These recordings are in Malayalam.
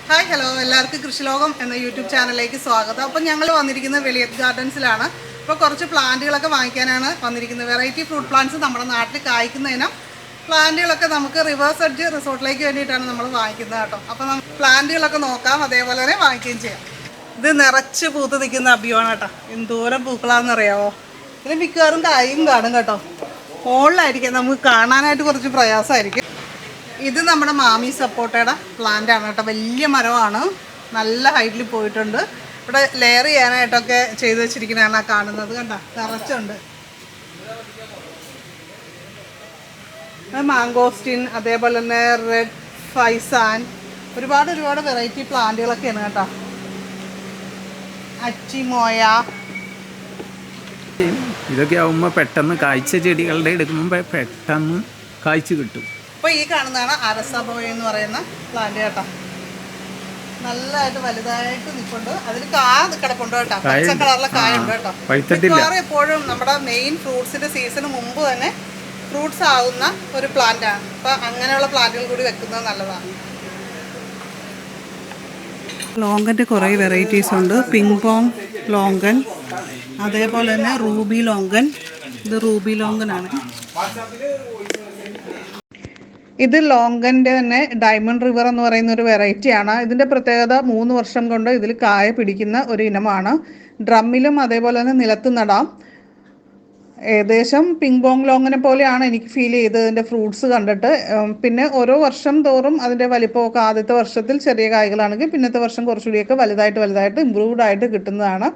ഹായ് ഹലോ എല്ലാവർക്കും കൃഷിലോകം എന്ന യൂട്യൂബ് ചാനലിലേക്ക് സ്വാഗതം. അപ്പം ഞങ്ങൾ വന്നിരിക്കുന്നത് വെളിയത്ത് ഗാർഡൻസിലാണ്. ഇപ്പോൾ കുറച്ച് പ്ലാന്റുകളൊക്കെ വാങ്ങിക്കാനാണ് വന്നിരിക്കുന്നത്. വെറൈറ്റി ഫ്രൂട്ട് പ്ലാന്റ്സ് നമ്മുടെ നാട്ടിൽ കായ്ക്കുന്നതിനും പ്ലാന്റുകളൊക്കെ നമുക്ക് റിവേഴ്സ് എഡ്ജ് റിസോർട്ടിലേക്ക് വേണ്ടിയിട്ടാണ് നമ്മൾ വാങ്ങിക്കുന്നത് കേട്ടോ. അപ്പോൾ നമുക്ക് പ്ലാന്റുകളൊക്കെ നോക്കാം, അതേപോലെ തന്നെ വാങ്ങിക്കുകയും ചെയ്യാം. ഇത് നിറച്ച് പൂത്ത് നിൽക്കുന്ന അഭിയാണ് കേട്ടോ. എന്തോരം പൂക്കളാണെന്നറിയാമോ? ഇതിന് മിക്കവാറും കായും കാണും കേട്ടോ. മുകളിലായിരിക്കും, നമുക്ക് കാണാനായിട്ട് കുറച്ച് പ്രയാസമായിരിക്കും. ഇത് നമ്മുടെ മാമി സപ്പോട്ടയുടെ പ്ലാന്റ് ആണ് കേട്ടോ. വലിയ മരമാണ്, നല്ല ഹൈറ്റിൽ പോയിട്ടുണ്ട്. ഇവിടെ ലെയർ ചെയ്യാനായിട്ടൊക്കെ ചെയ്ത് വെച്ചിരിക്കുന്നതാണ് ആ കാണുന്നത്, കണ്ടോ? നിറച്ചുണ്ട്. മാങ്കോസ്റ്റിൻ, അതേപോലെ തന്നെ റെഡ് ഫൈസാൻ, ഒരുപാട് വെറൈറ്റി പ്ലാന്റുകളൊക്കെയാണ് കേട്ടോ. അച്ചിമോയ, ഇതൊക്കെ ആവുമ്പോൾ പെട്ടെന്ന് കാഴ്ച ചെടികളുടെ എടുക്കുമ്പോൾ പെട്ടെന്ന് കാഴ്ച കിട്ടും. ഇപ്പോൾ ഈ കാണുന്നതാണ് അരസബോയ എന്ന് പറയുന്ന പ്ലാന്റ് കേട്ടോ. നല്ലതായിട്ട് വലുതായിട്ട് നിൽപ്പുണ്ട്. അതിൽ കിടപ്പുണ്ട് കേട്ടോ. പച്ച കളറിലെ കായുണ്ട് കേട്ടോ. മിക്കവാറും എപ്പോഴും നമ്മുടെ മെയിൻ ഫ്രൂട്ട്സിന്റെ സീസണ് മുമ്പ് തന്നെ ഫ്രൂട്ട്സ് ആവുന്ന ഒരു പ്ലാന്റ് ആണ്. അപ്പം അങ്ങനെയുള്ള പ്ലാന്റുകൾ കൂടി വെക്കുന്നത് നല്ലതാണ്. ലോങ്കൻ്റെ കുറേ വെറൈറ്റീസ് ഉണ്ട്. പിങ് പോങ് ലോങ്കൻ, അതേപോലെ തന്നെ റൂബി ലോങ്കൻ. ഇത് റൂബി ലോങ്കനാണ്. ഇത് ലോങ്കൻ്റെ തന്നെ ഡയമണ്ട് റിവർ എന്ന് പറയുന്ന ഒരു വെറൈറ്റിയാണ്. ഇതിൻ്റെ പ്രത്യേകത 3 വർഷം കൊണ്ട് ഇതിൽ കായ പിടിക്കുന്ന ഒരു ഇനമാണ്. ഡ്രമ്മിലും അതേപോലെ തന്നെ നിലത്ത് നടാം. ഏകദേശം പിങ് പോങ് ലോങ്ങിനെ പോലെയാണ് എനിക്ക് ഫീൽ ചെയ്തത് ഇതിൻ്റെ ഫ്രൂട്ട്സ് കണ്ടിട്ട്. പിന്നെ ഓരോ വർഷം തോറും അതിൻ്റെ വലിപ്പമൊക്കെ ആദ്യത്തെ വർഷത്തിൽ ചെറിയ കായ്കളാണെങ്കിൽ പിന്നത്തെ വർഷം കുറച്ചുകൂടിയൊക്കെ വലുതായിട്ട് ഇമ്പ്രൂവ്ഡ് ആയിട്ട് കിട്ടുന്നതാണ്.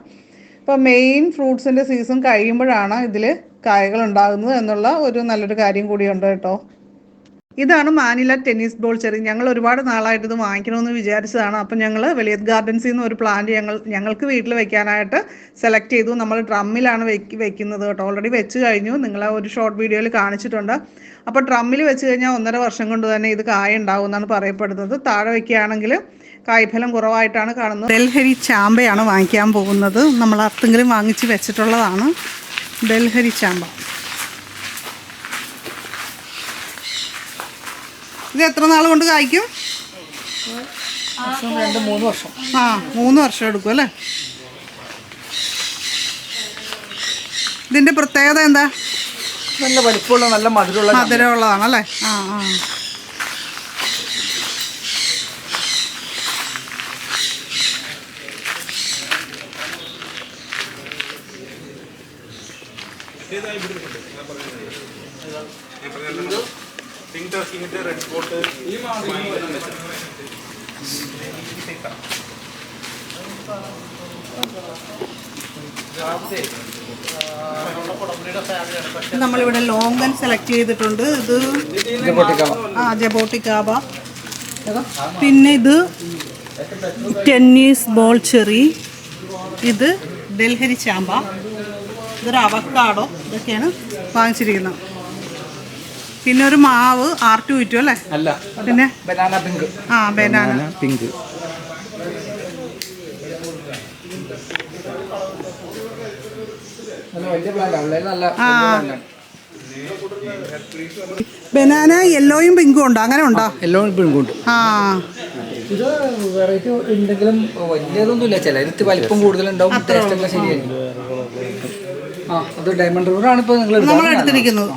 ഇപ്പോൾ മെയിൻ ഫ്രൂട്ട്സിൻ്റെ സീസൺ കഴിയുമ്പോഴാണ് ഇതിൽ കായകൾ ഉണ്ടാകുന്നത് എന്നുള്ള ഒരു നല്ലൊരു കാര്യം കൂടിയുണ്ട് കേട്ടോ. ഇതാണ് മാനില ടെന്നീസ് ബോൾ ചെറി. ഞങ്ങൾ ഒരുപാട് നാളായിട്ട് ഇത് വാങ്ങിക്കണമെന്ന് വിചാരിച്ചതാണ്. അപ്പം ഞങ്ങൾ വെളിയത്ത് ഗാർഡൻസിൽ നിന്ന് ഒരു പ്ലാന്റ് ഞങ്ങൾക്ക് വീട്ടിൽ വെക്കാനായിട്ട് സെലക്ട് ചെയ്തു. നമ്മൾ ഡ്രമ്മിലാണ് വെക്കുന്നത് കേട്ടോ. ഓൾറെഡി വെച്ച് കഴിഞ്ഞു, നിങ്ങളെ ഒരു ഷോർട്ട് വീഡിയോയിൽ കാണിച്ചിട്ടുണ്ട്. അപ്പോൾ ഡ്രമ്മിൽ വെച്ച് കഴിഞ്ഞാൽ 1.5 വർഷം കൊണ്ട് തന്നെ ഇത് കായ ഉണ്ടാവും എന്നാണ് പറയപ്പെടുന്നത്. താഴെ വയ്ക്കുകയാണെങ്കിൽ കായ്ഫലം കുറവായിട്ടാണ് കാണുന്നത്. ഡൽഹരി ചാമ്പയാണ് വാങ്ങിക്കാൻ പോകുന്നത്. നമ്മൾ അർത്തെങ്കിലും വാങ്ങിച്ച് വെച്ചിട്ടുള്ളതാണ് ഡൽഹരി ചാമ്പ. ഇത് എത്ര നാൾ കൊണ്ട് കായ്ക്കും? 2-3 വർഷം. 3 വർഷം എടുക്കും അല്ലേ? ഇതിൻ്റെ പ്രത്യേകത എന്താ? നല്ല വലിപ്പമുള്ള നല്ല മധുരമുള്ളതാണല്ലേ? റെഡ് സ്പോട്ട് നമ്മളിവിടെ ലോങ്കൻ സെലക്ട് ചെയ്തിട്ടുണ്ട്. ഇത് ജബോട്ടിക്കാബ. പിന്നെ ഇത് ടെന്നീസ് ബോൾ ചെറി. ഇത് ഡൽഹരി ചാമ്പ. ഇതൊരു അവക്കാഡോ. ഇതൊക്കെയാണ് വാങ്ങിച്ചിരിക്കുന്നത്. പിന്നെ ഒരു മാവ് R2 വിറ്റു അല്ലേ? അല്ല, പിന്നെ banana pink. Banana pink. Banana യെല്ലോയും പിങ്കും ഉണ്ടോ? അങ്ങനെ ഉണ്ടോ? യെല്ലോയും പിങ്കും ഉണ്ട്. ഇത് വെറൈറ്റി ഉണ്ടെങ്കിലും വലിയതൊന്നുമില്ല. ചിലത് വലിപ്പം കൂടുതലുണ്ടാവും. ടേസ്റ്റ് ഒക്കെ ശരിയായിരിക്കും. അത് ഡയമണ്ട് റിവറാണ് ഇപ്പോൾ നമ്മൾ എടുത്തിരിക്കുന്നത്.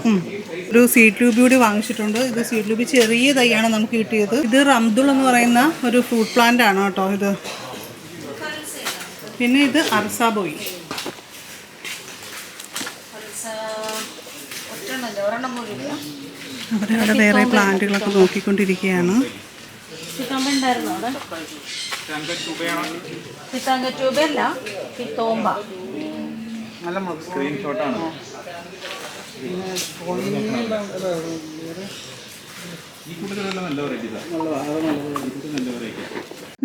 ഒരു സീഡ് ട്യൂബ് കൂടി വാങ്ങിച്ചിട്ടുണ്ട്. ഇത് സീഡ് ട്യൂബ് ചെറിയ തൈയാണ് നമുക്ക് കിട്ടിയത്. ഇത് റംദുൾ എന്ന് പറയുന്ന ഒരു ഫ്രൂട്ട് പ്ലാന്റ് ആണ് കേട്ടോ ഇത്. പിന്നെ ഇത് അർസാബോയി. അവരവിടെ വേറെ പ്ലാന്റുകളൊക്കെ നോക്കിക്കൊണ്ടിരിക്കുകയാണ്. സ്ക്രീൻഷോട്ടാണ്.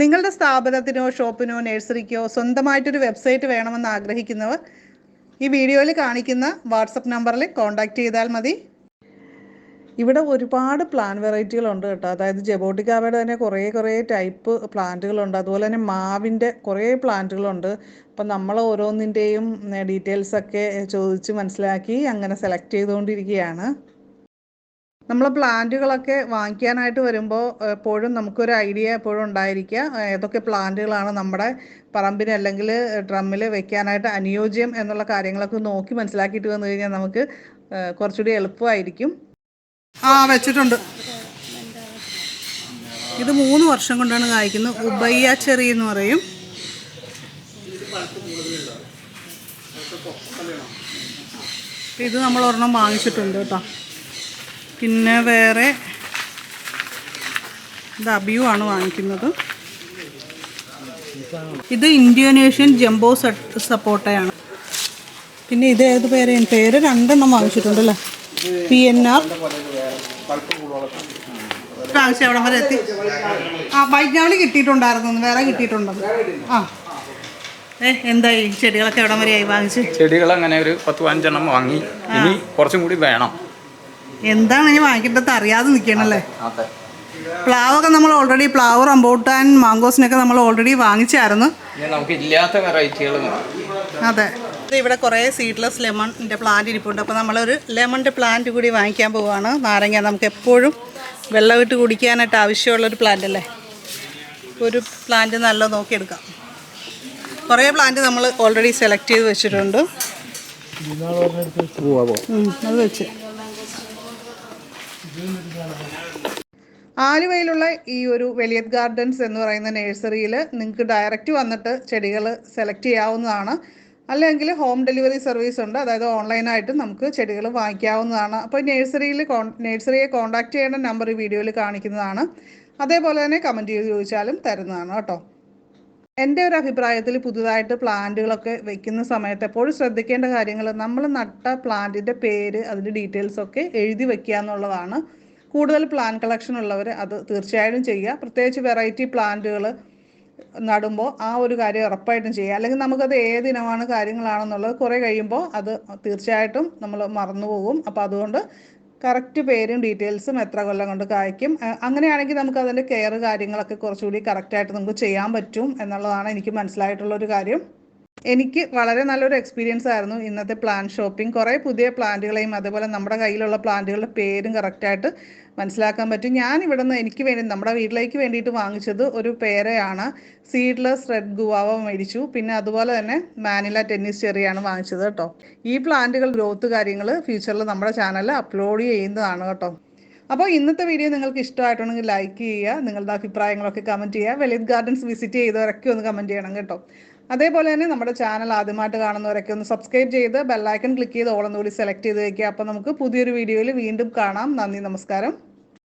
നിങ്ങളുടെ സ്ഥാപനത്തിനോ ഷോപ്പിനോ നഴ്സറിക്കോ സ്വന്തമായിട്ടൊരു വെബ്സൈറ്റ് വേണമെന്ന് ആഗ്രഹിക്കുന്നവർ ഈ വീഡിയോയിൽ കാണിക്കുന്ന വാട്സപ്പ് നമ്പറിൽ കോൺടാക്റ്റ് ചെയ്താൽ മതി. ഇവിടെ ഒരുപാട് പ്ലാന്റ് വെറൈറ്റികളുണ്ട് കേട്ടോ. അതായത് ജബോട്ടിക്കാവയുടെ തന്നെ കുറേ ടൈപ്പ് പ്ലാന്റുകളുണ്ട്. അതുപോലെ തന്നെ മാവിൻ്റെ കുറേ പ്ലാന്റുകളുണ്ട്. അപ്പം നമ്മൾ ഓരോന്നിൻ്റെയും ഡീറ്റെയിൽസൊക്കെ ചോദിച്ച് മനസ്സിലാക്കി അങ്ങനെ സെലക്ട് ചെയ്തുകൊണ്ടിരിക്കുകയാണ്. നമ്മൾ പ്ലാന്റുകളൊക്കെ വാങ്ങിക്കാനായിട്ട് വരുമ്പോൾ എപ്പോഴും നമുക്കൊരു ഐഡിയ എപ്പോഴും ഉണ്ടായിരിക്കുക ഏതൊക്കെ പ്ലാന്റുകളാണ് നമ്മുടെ പറമ്പിന് അല്ലെങ്കിൽ ഡ്രമ്മിൽ വെക്കാനായിട്ട് അനുയോജ്യം എന്നുള്ള കാര്യങ്ങളൊക്കെ നോക്കി മനസ്സിലാക്കിയിട്ട് വന്നു കഴിഞ്ഞാൽ നമുക്ക് കുറച്ചുകൂടി എളുപ്പമായിരിക്കും. വെച്ചിട്ടുണ്ട്. ഇത് 3 വർഷം കൊണ്ടാണ് കായ്ക്കുന്നത്. ഉബയ്യ ചെറി എന്ന് പറയും. ഇത് നമ്മൾ ഒരെണ്ണം വാങ്ങിച്ചിട്ടുണ്ട് കേട്ടോ. പിന്നെ വേറെ ഇത് അബിയു ആണ് വാങ്ങിക്കുന്നത്. ഇത് ഇന്തോനേഷ്യൻ ജംബോ സപ്പോട്ടയാണ്. പിന്നെ ഇത് ഏത് പേര് 2 വാങ്ങിച്ചിട്ടുണ്ടല്ലേ. PNR പ്രാവശ്യം എവിടെ വരെ എത്തി. വൈജ്ഞാനിക കിട്ടിയിട്ടുണ്ടായിരുന്നു, വേറെ കിട്ടിയിട്ടുണ്ടോ? എന്തായി ചെടികളൊക്കെ എവിടെ വരെയായി വാങ്ങിച്ച്? ചെടികൾ അങ്ങനെ ഒരു 10-15 വാങ്ങി. ഇനി കുറച്ചും കൂടി വേണം. എന്താണ് ഇനി വാങ്ങിക്കേണ്ടത് അറിയാതെ നിൽക്കണല്ലേ. പ്ലാവൊക്കെ നമ്മൾ ഓൾറെഡി പ്ലാവ്, റംബൂട്ടാൻ, മാങ്കോസിനൊക്കെ നമ്മൾ ഓൾറെഡി വാങ്ങിച്ചായിരുന്നു. നമുക്ക് ഇല്ലാത്ത വെറൈറ്റികൾ. അതെ, ഇവിടെ കുറേ സീഡ്ലെസ് ലെമണിൻ്റെ പ്ലാന്റ് ഇരിപ്പുണ്ട്. അപ്പോൾ നമ്മളൊരു ലെമണിൻ്റെ പ്ലാന്റ് കൂടി വാങ്ങിക്കാൻ പോവുകയാണ്. നാരങ്ങ നമുക്ക് എപ്പോഴും വെള്ളമിട്ട് കുടിക്കാനായിട്ട് ആവശ്യമുള്ളൊരു പ്ലാന്റ് അല്ലേ. ഒരു പ്ലാന്റ് നല്ല നോക്കിയെടുക്കാം. കുറേ പ്ലാന്റ് നമ്മൾ ഓൾറെഡി സെലക്ട് ചെയ്ത് വെച്ചിട്ടുണ്ട്. അത് വെച്ച് ആലുവയിലുള്ള ഈ ഒരു വെലിയത്ത് ഗാർഡൻസ് എന്ന് പറയുന്ന നഴ്സറിയിൽ നിങ്ങൾക്ക് ഡയറക്റ്റ് വന്നിട്ട് ചെടികൾ സെലക്ട് ചെയ്യാവുന്നതാണ്. അല്ലെങ്കിൽ ഹോം ഡെലിവറി സർവീസ് ഉണ്ട്, അതായത് ഓൺലൈനായിട്ട് നമുക്ക് ചെടികൾ വാങ്ങിക്കാവുന്നതാണ്. അപ്പോൾ നഴ്സറിയെ കോൺടാക്റ്റ് ചെയ്യേണ്ട നമ്പർ ഈ വീഡിയോയിൽ കാണിക്കുന്നതാണ്. അതേപോലെ തന്നെ കമൻറ്റ് ചെയ്ത് ചോദിച്ചാലും തരുന്നതാണ് കേട്ടോ. എൻ്റെ ഒരു അഭിപ്രായത്തിൽ പുതുതായിട്ട് പ്ലാന്റുകളൊക്കെ വെക്കുന്ന സമയത്ത് എപ്പോഴും ശ്രദ്ധിക്കേണ്ട കാര്യങ്ങൾ, നമ്മൾ നട്ട പ്ലാന്റിൻ്റെ പേര്, അതിൻ്റെ ഡീറ്റെയിൽസൊക്കെ എഴുതി വെക്കുക എന്നുള്ളതാണ്. കൂടുതൽ പ്ലാന്റ് കളക്ഷൻ ഉള്ളവർ അത് തീർച്ചയായിട്ടും ചെയ്യുക. പ്രത്യേകിച്ച് വെറൈറ്റി പ്ലാന്റുകൾ നടുമ്പോൾ ആ ഒരു കാര്യം ഉറപ്പായിട്ടും ചെയ്യുക. അല്ലെങ്കിൽ നമുക്കത് ഏത് ഇനമാണ് കാര്യങ്ങളാണെന്നുള്ളത് കുറേ കഴിയുമ്പോൾ അത് തീർച്ചയായിട്ടും നമ്മൾ മറന്നു പോകും. അപ്പോൾ അതുകൊണ്ട് കറക്റ്റ് പേരും ഡീറ്റെയിൽസും എത്ര കൊല്ലം കൊണ്ട് കായ്ക്കും, അങ്ങനെയാണെങ്കിൽ നമുക്ക് അതിൻ്റെ കെയർ കാര്യങ്ങളൊക്കെ കുറച്ചുകൂടി കറക്റ്റായിട്ട് നമുക്ക് ചെയ്യാൻ പറ്റും എന്നുള്ളതാണ് എനിക്ക് മനസ്സിലായിട്ടുള്ളൊരു കാര്യം. എനിക്ക് വളരെ നല്ലൊരു എക്സ്പീരിയൻസ് ആയിരുന്നു ഇന്നത്തെ പ്ലാന്റ് ഷോപ്പിംഗ്. കുറേ പുതിയ പ്ലാന്റുകളെയും അതേപോലെ നമ്മുടെ കയ്യിലുള്ള പ്ലാന്റുകളുടെ പേരും കറക്റ്റായിട്ട് മനസ്സിലാക്കാൻ പറ്റും. ഞാൻ ഇവിടെ നിന്ന് എനിക്ക് വേണ്ടി നമ്മുടെ വീട്ടിലേക്ക് വേണ്ടിയിട്ട് വാങ്ങിച്ചത് ഒരു പേരയാണ്. സീഡ്ലെസ് റെഡ് ഗുവാവ മേടിച്ചു. പിന്നെ അതുപോലെ തന്നെ മാനില ടെന്നീസ് ചെറിയാണ് വാങ്ങിച്ചത് കേട്ടോ. ഈ പ്ലാന്റുകൾ ഗ്രോത്ത് കാര്യങ്ങൾ ഫ്യൂച്ചറിൽ നമ്മുടെ ചാനലിൽ അപ്ലോഡ് ചെയ്യുന്നതാണ് കേട്ടോ. അപ്പോൾ ഇന്നത്തെ വീഡിയോ നിങ്ങൾക്ക് ഇഷ്ടമായിട്ടുണ്ടെങ്കിൽ ലൈക്ക് ചെയ്യുക, നിങ്ങളുടെ അഭിപ്രായങ്ങളൊക്കെ കമൻറ്റ് ചെയ്യുക. വെലിയത്ത് ഗാർഡൻസ് വിസിറ്റ് ചെയ്തവരൊക്കെ ഒന്ന് കമൻറ്റ് ചെയ്യണം കേട്ടോ. അതേപോലെ തന്നെ നമ്മുടെ ചാനൽ ആദ്യമായിട്ട് കാണുന്നവരൊക്കെ ഒന്ന് സബ്സ്ക്രൈബ് ചെയ്ത് ബെല്ലൈക്കൺ ക്ലിക്ക് ചെയ്ത് ഓളെന്നുകൂടി സെലക്ട് ചെയ്ത് വയ്ക്കുക. അപ്പോൾ നമുക്ക് പുതിയൊരു വീഡിയോയിൽ വീണ്ടും കാണാം. നന്ദി, നമസ്കാരം.